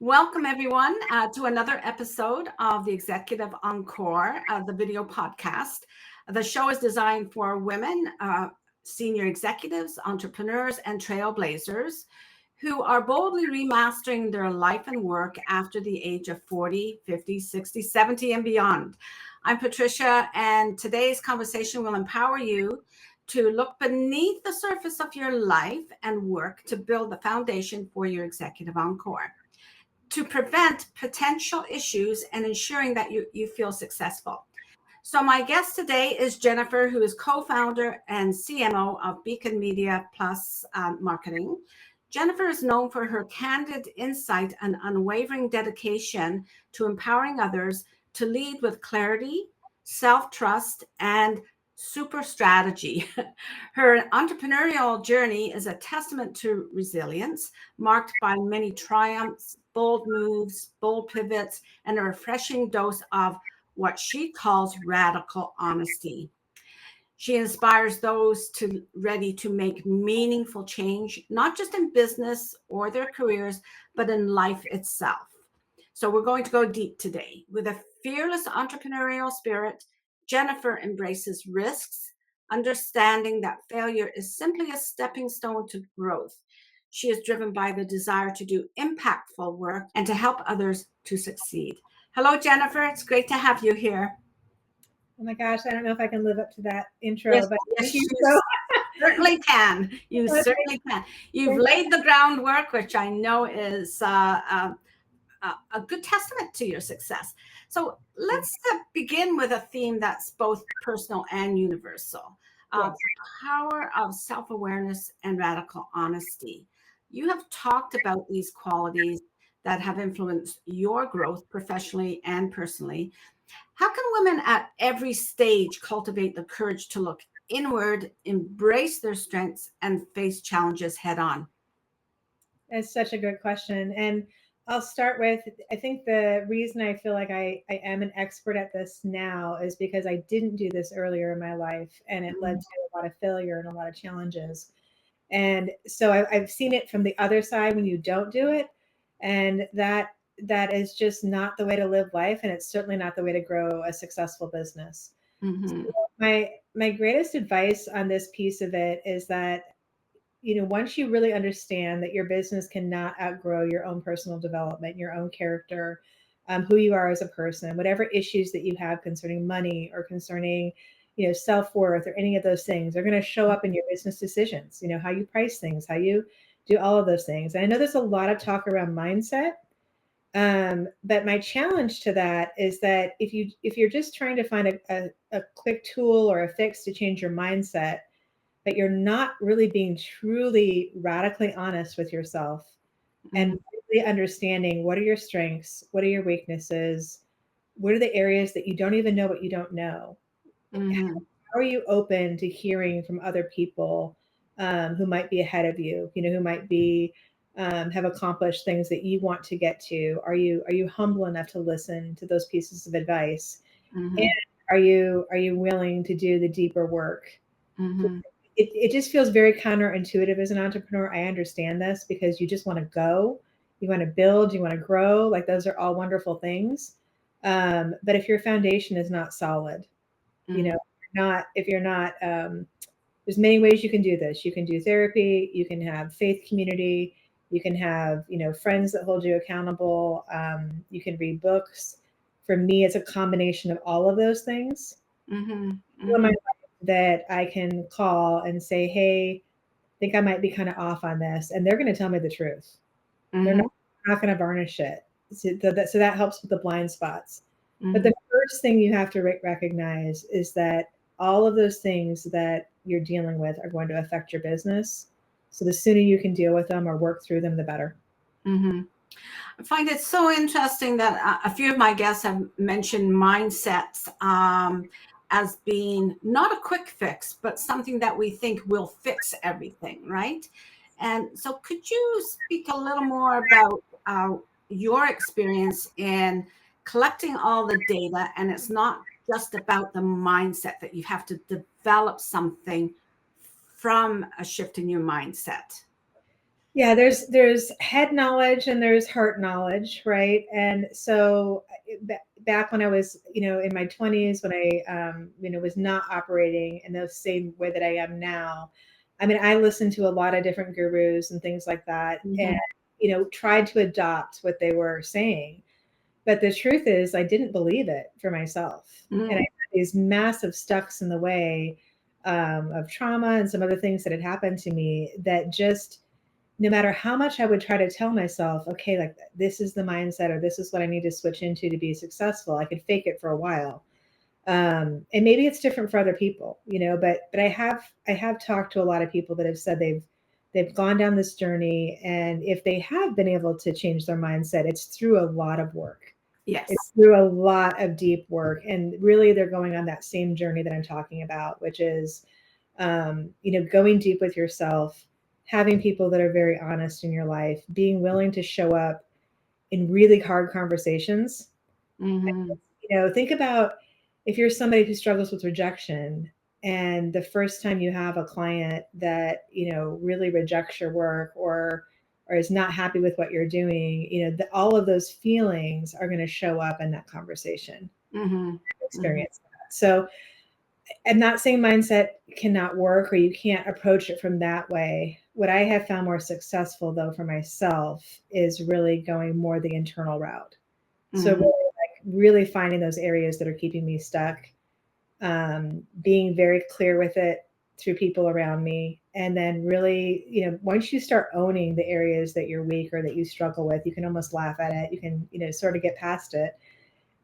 Welcome, everyone, to another episode of the Executive Encore, the video podcast. The show is designed for women, senior executives, entrepreneurs, and trailblazers who are boldly remastering their life and work after the age of 40, 50, 60, 70, and beyond. I'm Patricia, and today's conversation will empower you to look beneath the surface of your life and work to build the foundation for your Executive Encore, to prevent potential issues and ensuring that you feel successful. So my guest today is Jennifer, who is co-founder and CMO of Beacon Media Plus Marketing. Jennifer is known for her candid insight and unwavering dedication to empowering others to lead with clarity, self-trust, and super strategy. Her entrepreneurial journey is a testament to resilience, marked by many triumphs, bold moves, bold pivots, and a refreshing dose of what she calls radical honesty. She inspires those ready to make meaningful change, not just in business or their careers, but in life itself. So we're going to go deep today. With a fearless entrepreneurial spirit, Jennifer embraces risks, understanding that failure is simply a stepping stone to growth. She is driven by the desire to do impactful work and to help others to succeed. Hello, Jennifer. It's great to have you here. Oh my gosh, I don't know if I can live up to that intro, Yes, but yes, thank you you certainly can. You so certainly can. You've laid the groundwork, which I know is a good testament to your success. So let's begin with a theme that's both personal and universal. Yes. The power of self-awareness and radical honesty. You have talked about these qualities that have influenced your growth professionally and personally. How can women at every stage cultivate the courage to look inward, embrace their strengths, and face challenges head on? It's such a good question. And I'll start with, I think the reason I feel like I am an expert at this now is because I didn't do this earlier in my life, and it led to a lot of failure and a lot of challenges. And so I've seen it from the other side when you don't do it. And that is just not the way to live life. And it's certainly not the way to grow a successful business. Mm-hmm. So my greatest advice on this piece of it is that, once you really understand that your business cannot outgrow your own personal development, your own character, who you are as a person, whatever issues that you have concerning money or concerning, self-worth or any of those things are going to show up in your business decisions, how you price things, how you do all of those things. And I know there's a lot of talk around mindset. But my challenge to that is that if you're just trying to find a quick tool or a fix to change your mindset, but you're not really being truly radically honest with yourself and really understanding what are your strengths, what are your weaknesses, what are the areas that you don't even know what you don't know. Mm-hmm. How are you open to hearing from other people who might be ahead of you, who might be have accomplished things that you want to get to? Are you humble enough to listen to those pieces of advice? Mm-hmm. And are you willing to do the deeper work? Mm-hmm. It just feels very counterintuitive as an entrepreneur. I understand this because you just want to go, you want to build, you want to grow. Like those are all wonderful things. But if your foundation is not solid, if you're not, there's many ways you can do this. You can do therapy, you can have faith community, you can have, friends that hold you accountable. You can read books. For me, it's a combination of all of those things. Mm-hmm. People in my Mm-hmm. life that I can call and say, hey, I think I might be kind of off on this. And they're going to tell me the truth. They're Mm-hmm. not going to varnish it. So that helps with the blind spots. But Mm-hmm. the first thing you have to recognize is that all of those things that you're dealing with are going to affect your business. So the sooner you can deal with them or work through them, the better. Mm-hmm. I find it so interesting that a few of my guests have mentioned mindsets as being not a quick fix, but something that we think will fix everything, right? And so could you speak a little more about your experience in collecting all the data? And it's not just about the mindset, that you have to develop something from a shift in your mindset. Yeah, there's head knowledge and there's heart knowledge, right? And so back when I was, in my 20s, when I, was not operating in the same way that I am now, I mean, I listened to a lot of different gurus and things like that, and Mhm. tried to adopt what they were saying. But the truth is, I didn't believe it for myself, and I Mm. had these massive stucks in the way of trauma and some other things that had happened to me that just no matter how much I would try to tell myself, okay, like this is the mindset or this is what I need to switch into to be successful, I could fake it for a while. And maybe it's different for other people, but I have talked to a lot of people that have said they've gone down this journey, and if they have been able to change their mindset, it's through a lot of work. It's Yes. through a lot of deep work, and really they're going on that same journey that I'm talking about, which is going deep with yourself, having people that are very honest in your life, being willing to show up in really hard conversations. Hmm. Think about if you're somebody who struggles with rejection, and the first time you have a client that, really rejects your work or is not happy with what you're doing, all of those feelings are going to show up in that conversation. Hmm. Hmm. Experience that. So I'm not saying mindset cannot work or you can't approach it from that way. What I have found more successful, though, for myself is really going more the internal route. So Hmm. really finding those areas that are keeping me stuck, being very clear with it through people around me, and then really, once you start owning the areas that you're weak or that you struggle with, you can almost laugh at it. You can, sort of get past it,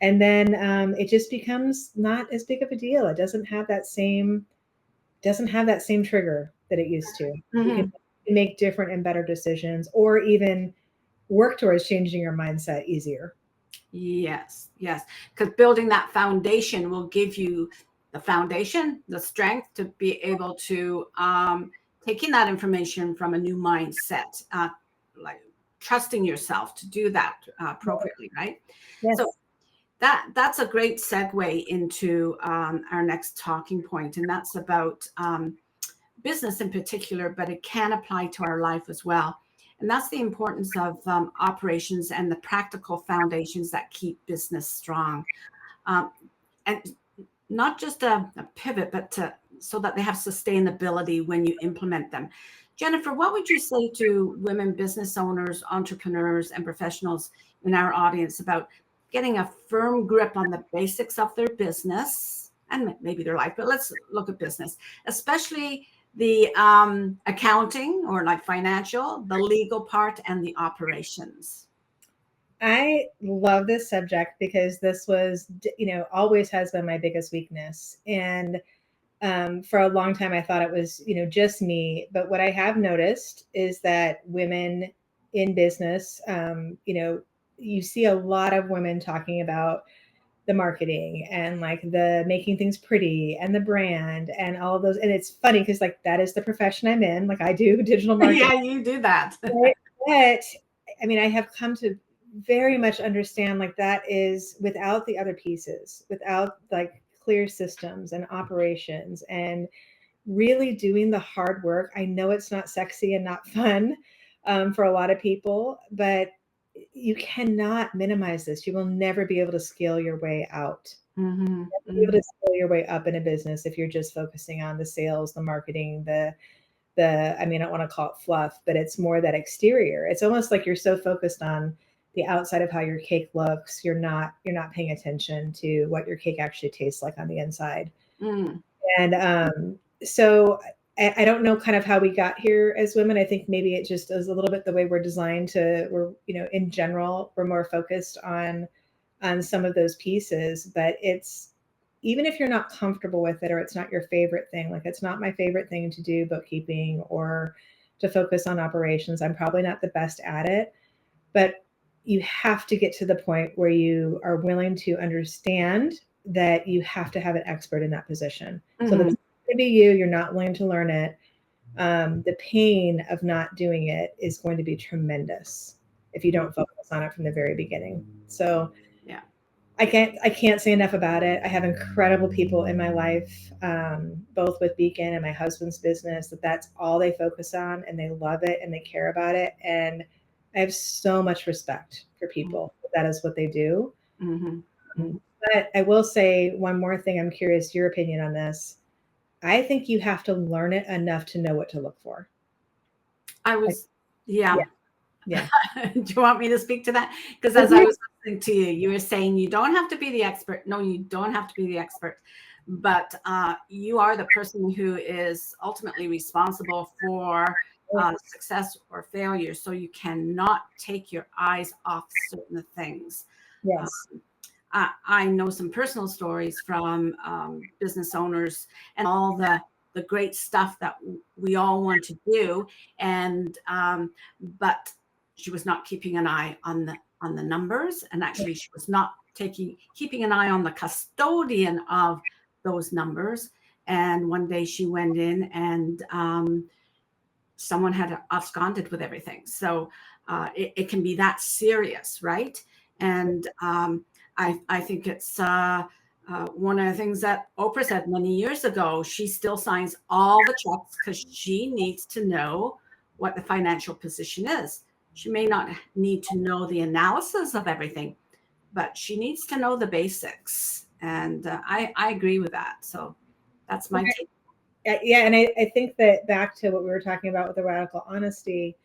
and then it just becomes not as big of a deal. It doesn't have that same trigger that it used to. You can Hmm. make different and better decisions, or even work towards changing your mindset easier. Yes, yes. Because building that foundation will give you the foundation, the strength to be able to take in that information from a new mindset, like trusting yourself to do that appropriately, right? So Yes. that's a great segue into our next talking point, and that's about business in particular, but it can apply to our life as well. And that's the importance of operations and the practical foundations that keep business strong. Um, and not just a pivot, but so that they have sustainability when you implement them. Jennifer, what would you say to women business owners, entrepreneurs, and professionals in our audience about getting a firm grip on the basics of their business and maybe their life? But let's look at business, especially the accounting or like financial, the legal part, and the operations. I love this subject because this was, always has been my biggest weakness. And for a long time, I thought it was, just me. But what I have noticed is that women in business, you see a lot of women talking about the marketing and like the making things pretty and the brand and all of those. And it's funny because like that is the profession I'm in. Like I do digital marketing. Yeah, you do that. Right? But I mean, I have come to very much understand like that is without the other pieces, without like clear systems and operations and really doing the hard work. I know it's not sexy and not fun for a lot of people, but you cannot minimize this. You will never be able to scale your way out. Hmm. You'll be able to scale your way up in a business if you're just focusing on the sales, the marketing, I mean, I don't want to call it fluff, but it's more that exterior. It's almost like you're so focused on the outside of how your cake looks, you're not paying attention to what your cake actually tastes like on the inside. Mm. And so I don't know kind of how we got here as women. I think maybe it just is a little bit the way we're designed to, we're, in general, we're more focused on some of those pieces, but it's, even if you're not comfortable with it or it's not your favorite thing, like it's not my favorite thing to do bookkeeping or to focus on operations. I'm probably not the best at it, but you have to get to the point where you are willing to understand that you have to have an expert in that position. So that's Hmm. going to be you. You're not willing to learn it. The pain of not doing it is going to be tremendous if you don't focus on it from the very beginning. So Yeah. I can't say enough about it. I have incredible people in my life, both with Beacon and my husband's business, that's all they focus on, and they love it and they care about it. And I have so much respect for people. That is what they do. Mm-hmm. Mm-hmm. But I will say one more thing. I'm curious your opinion on this. I think you have to learn it enough to know what to look for. Yeah. Yeah. Do you want me to speak to that? Because as I was listening to you, you were saying you don't have to be the expert. No, you don't have to be the expert, but you are the person who is ultimately responsible for success or failure. So you cannot take your eyes off certain things. Yes. I know some personal stories from business owners and all the great stuff that we all want to do, and but she was not keeping an eye on the numbers, and actually she was not keeping an eye on the custodian of those numbers. And one day she went in and someone had absconded with everything. So it can be that serious, right? And I think it's one of the things that Oprah said many years ago. She still signs all the checks because she needs to know what the financial position is. She may not need to know the analysis of everything, but she needs to know the basics. And I agree with that. So that's my take. Yeah, and I think that back to what we were talking about with the radical honesty,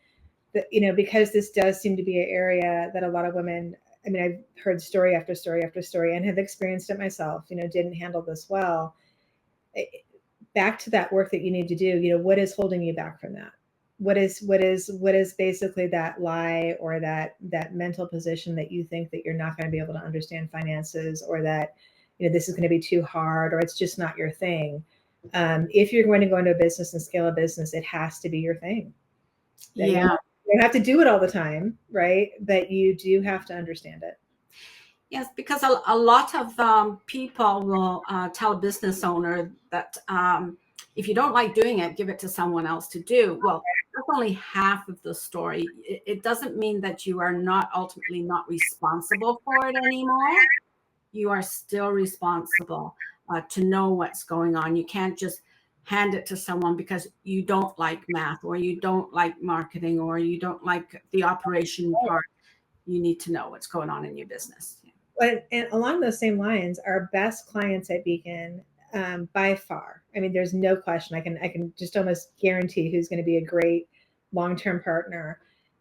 that because this does seem to be an area that a lot of women, I mean, I've heard story after story after story and have experienced it myself, didn't handle this well. Back to that work that you need to do, what is holding you back from that? What is basically that lie or that mental position that you think that you're not going to be able to understand finances, or that this is going to be too hard, or it's just not your thing. If you're going to go into a business and scale a business, it has to be your thing. Yeah. You don't have to do it all the time, right? But you do have to understand it. Yes, because a lot of people will tell a business owner that if you don't like doing it, give it to someone else to do. Well, that's only half of the story. It doesn't mean that you are not ultimately not responsible for it anymore. You are still responsible to know what's going on. You can't just hand it to someone because you don't like math, or you don't like marketing, or you don't like the operation part. You need to know what's going on in your business. And along those same lines, our best clients at Beacon, by far, I mean, there's no question. I can just almost guarantee who's going to be a great long-term partner.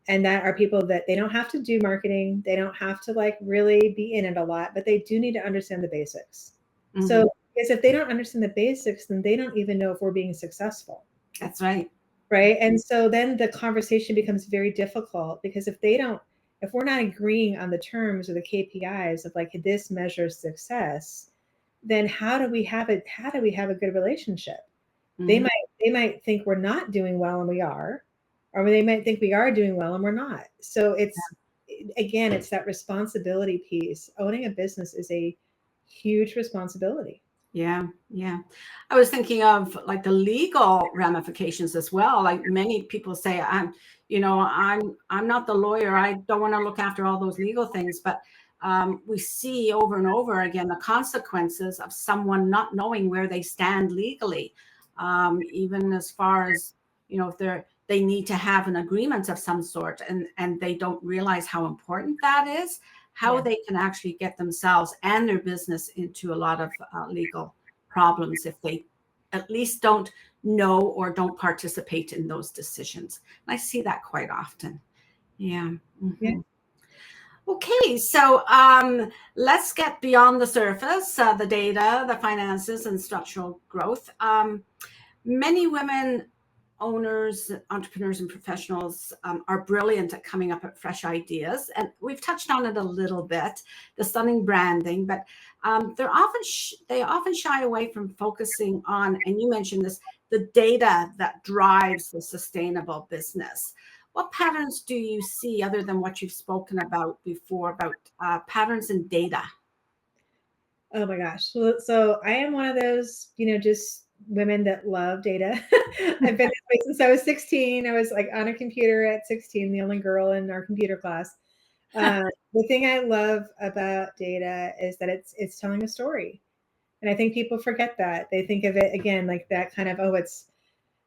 And that are people that they don't have to do marketing. They don't have to really be in it a lot, but they do need to understand the basics. Mm-hmm. So because if they don't understand the basics, then they don't even know if we're being successful. That's right. Right. And so then the conversation becomes very difficult, because if we're not agreeing on the terms or the KPIs of this measures success, then how do we have a good relationship? Mm-hmm. They might think we're not doing well and we are, or they might think we are doing well and we're not. So again, it's that responsibility piece. Owning a business is a huge responsibility. Yeah. I was thinking of the legal ramifications as well. Like many people say, I'm not the lawyer. I don't want to look after all those legal things. But we see over and over again the consequences of someone not knowing where they stand legally, even as far as if they need to have an agreement of some sort, and they don't realize how important that is. How they can actually get themselves and their business into a lot of legal problems if they at least don't know or don't participate in those decisions. And I see that quite often. Yeah. Mm-hmm. Yeah. Okay, so let's get beyond the surface, the data, the finances, and structural growth. Many women owners, entrepreneurs, and professionals are brilliant at coming up with fresh ideas. And we've touched on it a little bit, the stunning branding, but they often shy away from focusing on, and you mentioned this, the data that drives the sustainable business. What patterns do you see, other than what you've spoken about before, about patterns in data? Oh my gosh. So I am one of those, just women that love data. I've been this way since I was 16. I was on a computer at 16, the only girl in our computer class. The thing I love about data is that it's telling a story. And I think people forget that. They think of it again like that kind of, oh, it's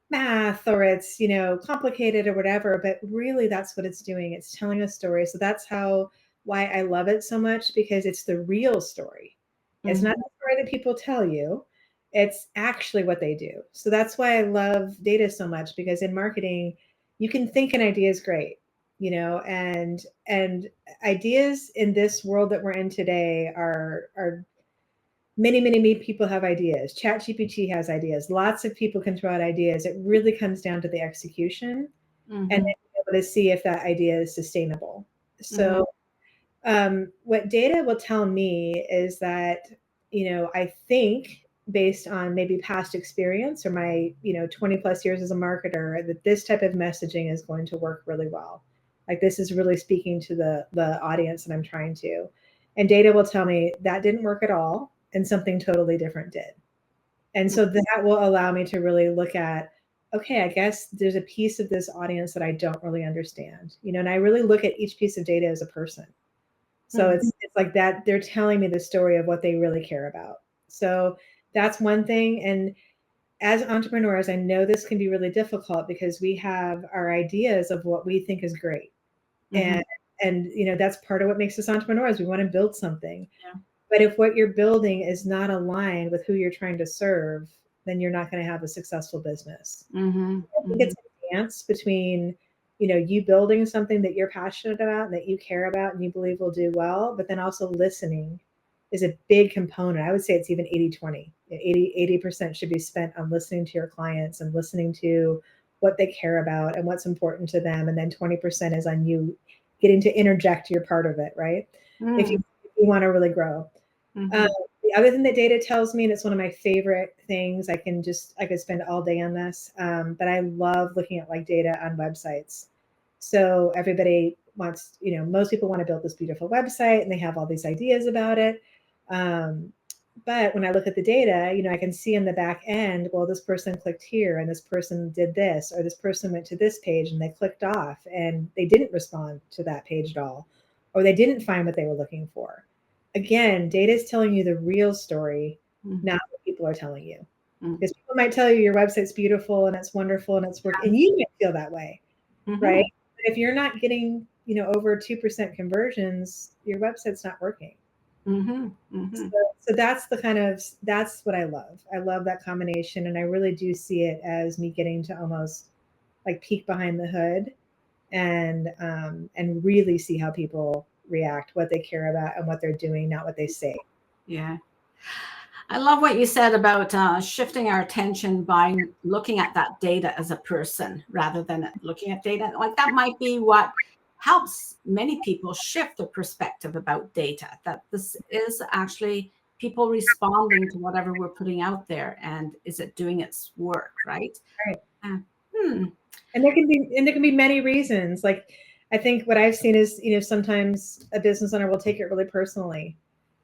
math or it's, complicated or whatever, but really that's what it's doing. It's telling a story. So that's why I love it so much, because it's the real story. It's not the story that people tell you. It's actually what they do. So that's why I love data so much, because in marketing, you can think an idea is great, and ideas in this world that we're in today are many people have ideas. Chat GPT has ideas. Lots of people can throw out ideas. It really comes down to the execution and then be able to see if that idea is sustainable. So what data will tell me is that, I think based on maybe past experience or my, 20 plus years as a marketer, that this type of messaging is going to work really well. Like this is really speaking to the audience that I'm trying to. And data will tell me that didn't work at all and something totally different did. And so that will allow me to really look at, okay, I guess there's a piece of this audience that I don't really understand, and I really look at each piece of data as a person. So it's like that they're telling me the story of what they really care about. So that's one thing. And as entrepreneurs, I know this can be really difficult because we have our ideas of what we think is great. And that's part of what makes us entrepreneurs. We want to build something. Yeah. But if what you're building is not aligned with who you're trying to serve, then you're not going to have a successful business. I think it's a dance between, you building something that you're passionate about and that you care about and you believe will do well, but then also listening is a big component. I would say it's even 80-20. 80% should be spent on listening to your clients and listening to what they care about and what's important to them. And then 20% is on you getting to interject your part of it, right? If you want to really grow. The other thing that data tells me, and it's one of my favorite things, I could spend all day on this, but I love looking at like data on websites. So everybody wants, most people want to build this beautiful website and they have all these ideas about it. But when I look at the data, I can see in the back end, well, this person clicked here and this person did this, or this person went to this page and they clicked off and they didn't respond to that page at all, or they didn't find what they were looking for. Again, data is telling you the real story, not what people are telling you. Because people might tell you your website's beautiful and it's wonderful and it's working, and you might feel that way, right? But if you're not getting, over 2% conversions, your website's not working. So that's that's what I love. I love that combination, and I really do see it as me getting to almost like peek behind the hood and really see how people react, what they care about, and what they're doing, not what they say. Yeah. I love what you said about shifting our attention by looking at that data as a person rather than looking at data. Like that might be what helps many people shift their perspective about data, that this is actually people responding to whatever we're putting out there, and is it doing its work, right? Right. Hmm. And there can be many reasons. Like I think what I've seen is, sometimes a business owner will take it really personally.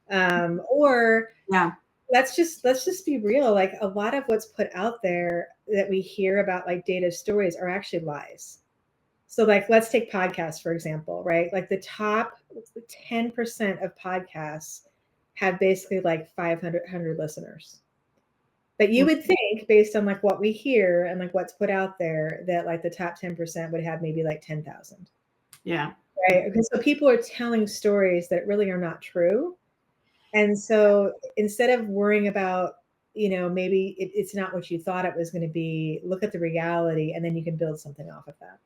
Or Yeah. let's just be real. Like a lot of what's put out there that we hear about like data stories are actually lies. So like, let's take podcasts, for example, right? Like the top 10% of podcasts have basically like 500 listeners. But you would think based on like what we hear and like what's put out there that like the top 10% would have maybe like 10,000. Yeah. Right. Okay. So people are telling stories that really are not true. And so instead of worrying about, maybe it's not what you thought it was going to be, look at the reality and then you can build something off of that.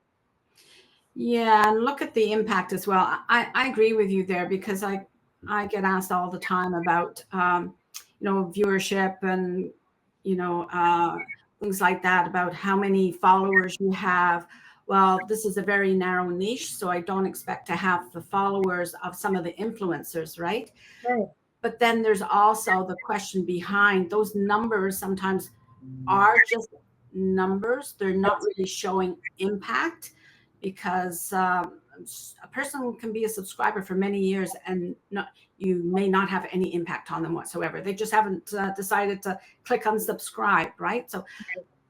Yeah, and look at the impact as well. I agree with you there, because I get asked all the time about viewership and things like that, about how many followers you have. Well, this is a very narrow niche, so I don't expect to have the followers of some of the influencers, right? Right. But then there's also the question behind those numbers. Sometimes are just numbers. They're not really showing impact, because a person can be a subscriber for many years and you may not have any impact on them whatsoever. They just haven't decided to click unsubscribe, right? So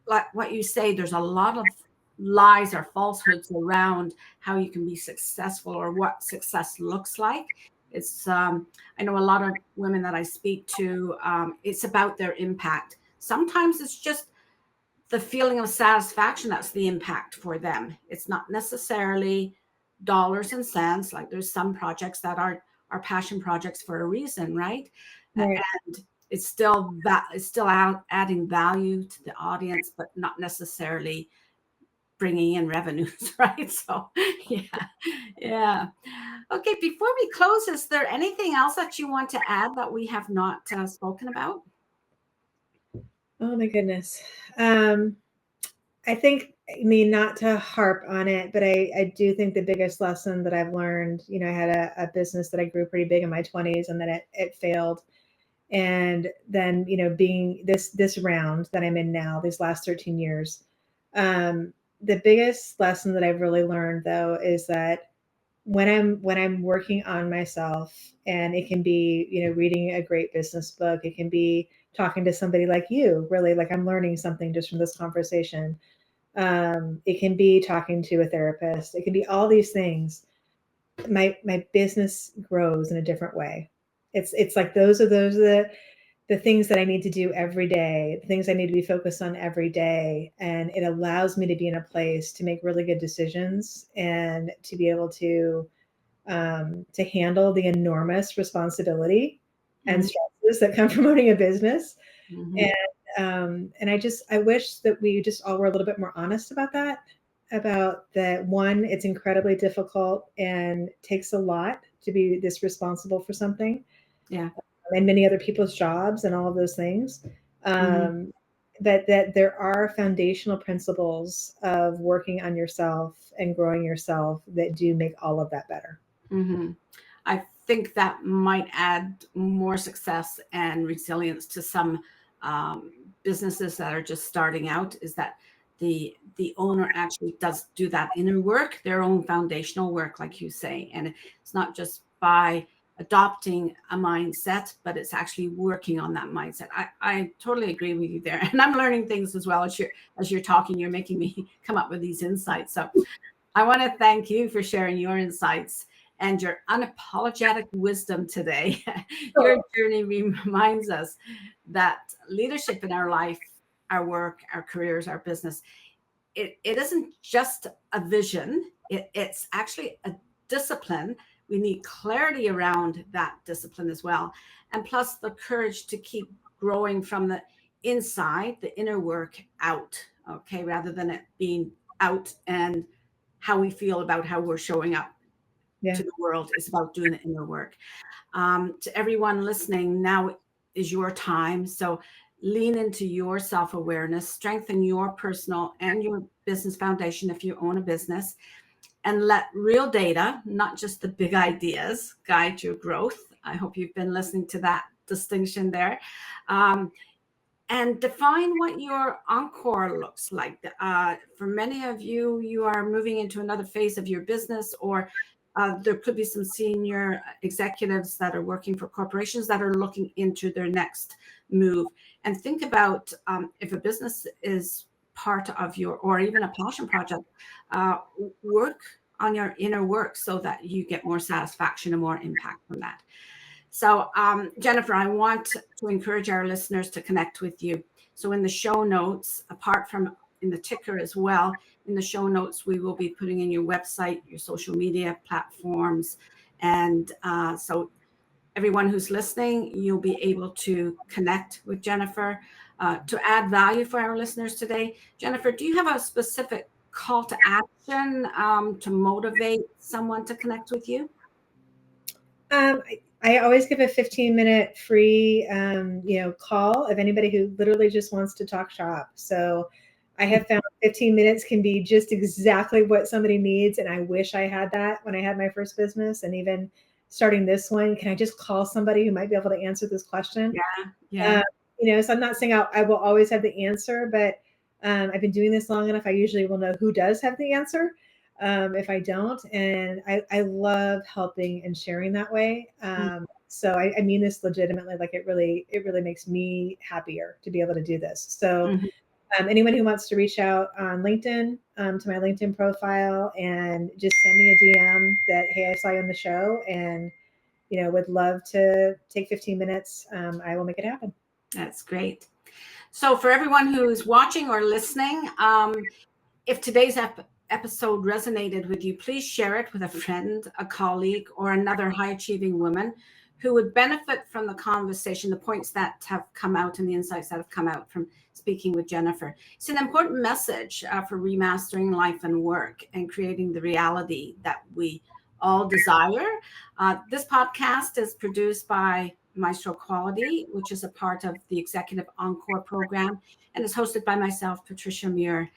like what you say, there's a lot of lies or falsehoods around how you can be successful or what success looks like. It's I know a lot of women that I speak to, it's about their impact. Sometimes it's just the feeling of satisfaction that's the impact for them. It's not necessarily dollars and cents. Like there's some projects that are passion projects for a reason, right? Right. And it's still that it's still adding value to the audience, but not necessarily bringing in revenues, right? So yeah, yeah. Okay, before we close, is there anything else that you want to add that we have not spoken about? Oh my goodness. I think, I mean, not to harp on it, but I do think the biggest lesson that I've learned, I had a business that I grew pretty big in my 20s, and then it failed. And then, being this round that I'm in now, these last 13 years, the biggest lesson that I've really learned though is that when I'm working on myself, and it can be, reading a great business book, it can be talking to somebody like you, really, like I'm learning something just from this conversation. It can be talking to a therapist, it can be all these things. My business grows in a different way. It's like those are the things that I need to do every day, the things I need to be focused on every day. And it allows me to be in a place to make really good decisions, and to be able to handle the enormous responsibility and Mm-hmm. stresses that come from owning a business. Mm-hmm. And I wish that we just all were a little bit more honest about that, about that. One, it's incredibly difficult and takes a lot to be this responsible for something, Yeah. and many other people's jobs and all of those things. Mm-hmm. Um, but that there are foundational principles of working on yourself and growing yourself that do make all of that better. Mm-hmm. I think that might add more success and resilience to some um, businesses that are just starting out. Is that the owner actually does do that inner work, their own foundational work, like you say, and it's not just by adopting a mindset, but it's actually working on that mindset. I totally agree with you there, and I'm learning things as well as you're talking. You're making me come up with these insights. So I want to thank you for sharing your insights and your unapologetic wisdom today. Your journey reminds us that leadership in our life, our work, our careers, our business, it isn't just a vision, it's actually a discipline. We need clarity around that discipline as well. And plus the courage to keep growing from the inside, the inner work out, okay, rather than it being out and how we feel about how we're showing up Yeah. to the world is about doing the inner work. To everyone listening, now is your time. So lean into your self awareness, strengthen your personal and your business foundation if you own a business, and let real data, not just the big ideas, guide your growth. I hope you've been listening to that distinction there. Um, and define what your encore looks like. For many of you, you are moving into another phase of your business, or there could be some senior executives that are working for corporations that are looking into their next move. And think about if a business is part of your, or even a passion project, uh, work on your inner work so that you get more satisfaction and more impact from that. So, Jennifer, I want to encourage our listeners to connect with you. So, in the show notes, apart from in the ticker as well, in the show notes, we will be putting in your website, your social media platforms. And so, everyone who's listening, you'll be able to connect with Jennifer to add value for our listeners today. Jennifer, do you have a specific call to action to motivate someone to connect with you? I always give a 15-minute free, call of anybody who literally just wants to talk shop. So I have found 15 minutes can be just exactly what somebody needs. And I wish I had that when I had my first business, and even starting this one. Can I just call somebody who might be able to answer this question? Yeah, Uh, yeah. so I'm not saying I will always have the answer, but I've been doing this long enough. I usually will know who does have the answer if I don't. And I love helping and sharing that way. So I mean this legitimately. Like it really makes me happier to be able to do this. So Mhm. Anyone who wants to reach out on LinkedIn, to my LinkedIn profile, and just send me a DM that, hey, I saw you on the show, and would love to take 15 minutes. I will make it happen. That's great. So for everyone who's watching or listening, if today's episode resonated with you, please share it with a friend, a colleague, or another high-achieving woman who would benefit from the conversation, the points that have come out and the insights that have come out from speaking with Jennifer. It's an important message for remastering life and work and creating the reality that we all desire. This podcast is produced by Maestro Quality, which is a part of the Executive Encore program, and is hosted by myself, Patricia Muir.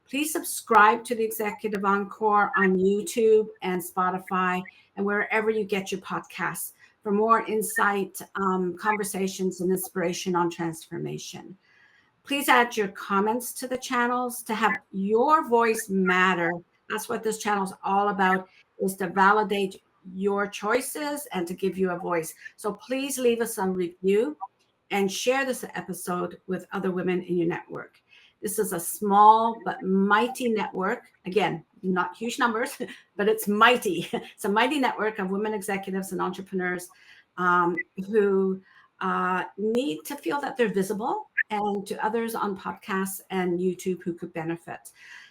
Please subscribe to the Executive Encore on YouTube and Spotify and wherever you get your podcasts for more insight, conversations, and inspiration on transformation. Please add your comments to the channels to have your voice matter. That's what this channel is all about, is to validate your choices and to give you a voice. So please leave us a review and share this episode with other women in your network. This is a small but mighty network. Again, not huge numbers, but it's mighty. It's a mighty network of women executives and entrepreneurs who need to feel that they're visible, and to others on podcasts and YouTube who could benefit.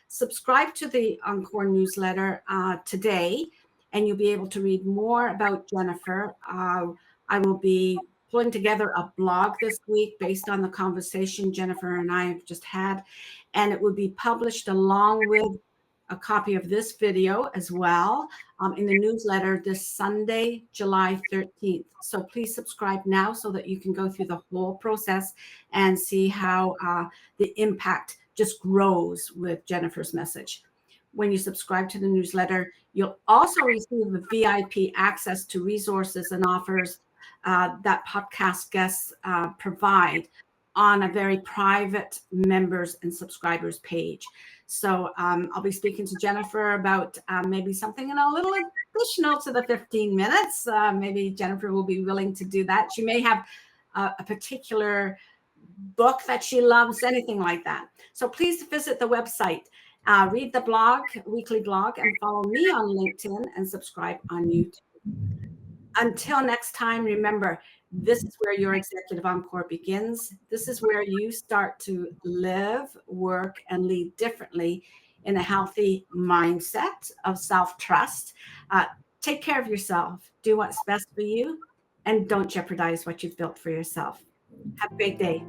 Subscribe to the Encore newsletter today, and you'll be able to read more about Jennifer. I will be pulling together a blog this week based on the conversation Jennifer and I have just had, and it will be published along with a copy of this video as well in the newsletter this Sunday, July 13th. So please subscribe now so that you can go through the whole process and see how the impact just grows with Jennifer's message. When you subscribe to the newsletter, you'll also receive the VIP access to resources and offers that podcast guests provide on a very private members and subscribers page. So I'll be speaking to Jennifer about maybe something a little additional to the 15 minutes. Maybe Jennifer will be willing to do that. She may have a particular book that she loves, anything like that. So please visit the website, read the blog, weekly blog, and follow me on LinkedIn and subscribe on YouTube. Until next time, remember, this is where your Executive Encore begins. This is where you start to live, work, and lead differently in a healthy mindset of self-trust. Take care of yourself, do what's best for you, and don't jeopardize what you've built for yourself. Have a great day.